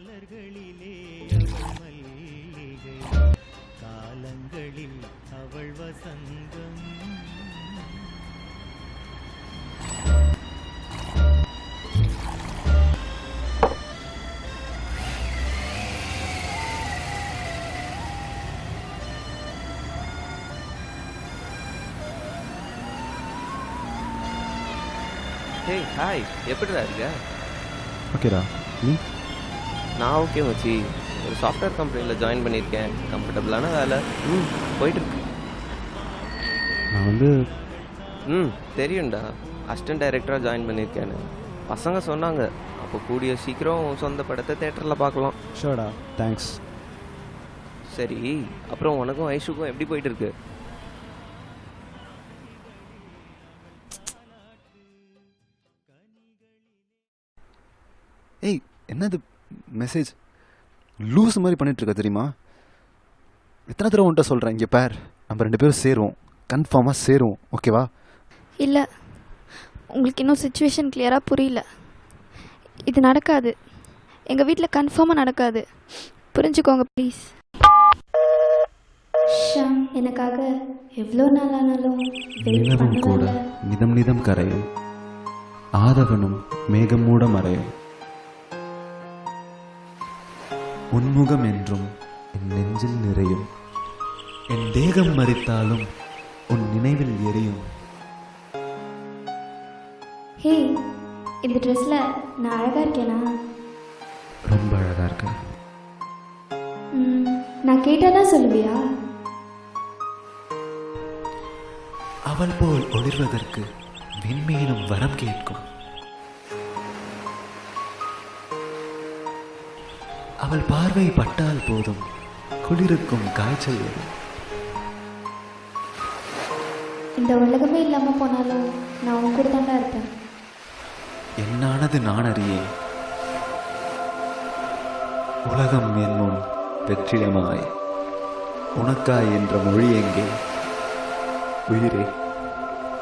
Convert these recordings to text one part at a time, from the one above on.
மலர்களிலே அவள் மல்லிகை, காலங்களில் அவள் வசந்தம். ஹே ஹாய், எப்படிடா இருக்க? ஓகேடா, நீ? நான் ஓகே மச்சி. ஒரு சாஃப்ட்வேர் கம்பெனியில் ஜாயின் பண்ணியிருக்கேன். கம்ஃபர்டபுளான வேலை. போயிட்டு இருக்கு. நான் தெரியும்டா. அசிஸ்டன்ட் டைரக்டராக ஜாயின் பண்ணியிருக்கேன்னு பசங்க சொன்னாங்க. அப்போ கூடிய சீக்கிரம் சொந்த படத்தை தேட்டரில் பார்க்கலாம். ஷோடா, தேங்க்ஸ். சரி, அப்புறம் உனக்கும் ஐஷுக்கும் எப்படி போயிட்டு இருக்கு? ஏய், என்னது மெசேஜ் லூஸ் மாதிரி பண்ணிகிட்ருக்க தெரியுமா? எத்தனை தடவை உன்ட்ட சொல்கிறேன், இங்கே பேர் நம்ம 2 பேரும் சேருவோம், கன்ஃபார்மாக சேருவோம், ஓகேவா? இல்லை, உங்களுக்கு இன்னும் சுச்சுவேஷன் கிளியராக புரியல. இது நடக்காது. எங்கள் வீட்டில் கன்ஃபார்மாக நடக்காது. புரிஞ்சுக்கோங்க ப்ளீஸ். ஷாம், எனக்காக எவ்வளோ நாள் ஆனாலும் நிலவும் கூட நிதம் நிதம் கரையும், ஆதவனும் மேகம் மூட மறையும், உன்முகம் என்றும் என் நெஞ்சில் நிறையும், என் தேகம் மறித்தாலும் உன் நினைவில் எரியும். ஹே, இந்த ட்ரெஸ்ஸில் நான் அழகாக இருக்கேனா? ரொம்ப அழகாக இருக்க. நான் கேட்டால் தான் சொல்லுவியா? அவள் போல் ஒளிர்வதற்கு விண்மீனும் வரம் கேட்கும். அவள் பார்வை பட்டால் போதும் குளிருக்கும் காய்ச்சல் வரும். இந்த உலகமே இல்லாமல் போனாலும் நான் உன் கூட தாண்டா இருப்பேன். என்னானது நான் அறியேன். உலகம் என் முன் வெற்றிடமாய் உனக்காய் என்ற மொழி எங்கே? உயிரே,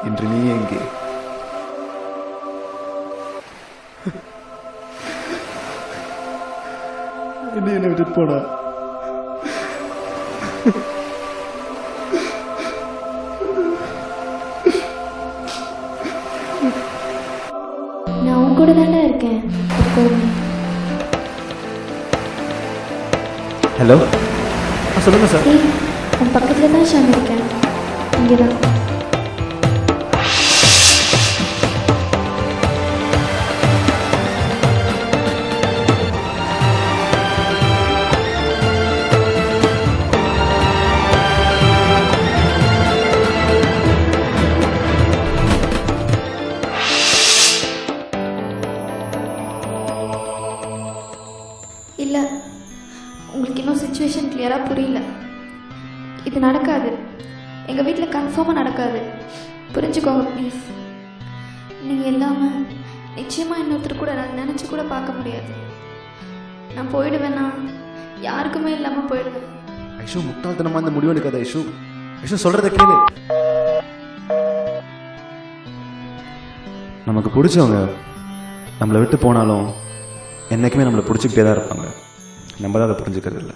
இன்று நீ எங்கே? என்னை விட்டுட்டு போனா. நான் உன் கூட தாண்டா இருக்கேன் எப்போதுமே. ஹலோ, சொல்லுங்கள் சார். ஏய், உன் பக்கத்தில் தான் ஷாம் இருக்கேன். இங்கே தான். இல்லை, உங்களுக்கு இன்னும் சுச்சுவேஷன் கிளியராக புரியல. இது நடக்காது. எங்கள் வீட்டில் கன்ஃபார்மாக நடக்காது. புரிஞ்சுக்கோங்க ப்ளீஸ். நீங்கள் இல்லாமல் நிச்சயமாக இன்னொருத்தர் கூட நான் நினச்சி கூட பார்க்க முடியாது. நான் போயிடுவேன்னா யாருக்குமே இல்லாமல் போயிடுவேன். ஐஷு, முட்டாள்தனமாக இந்த முடிவு எடுக்காத ஐஷு. ஐஷு, சொல்கிறத கேளு. நமக்கு பிடிச்சவங்க நம்மளை விட்டு போனாலும் என்றைக்குமே நம்மளை பிடிச்சிக்கிட்டே தான் இருப்பாங்க. நம்ம தான் அதை புரிஞ்சுக்கிறது இல்லை.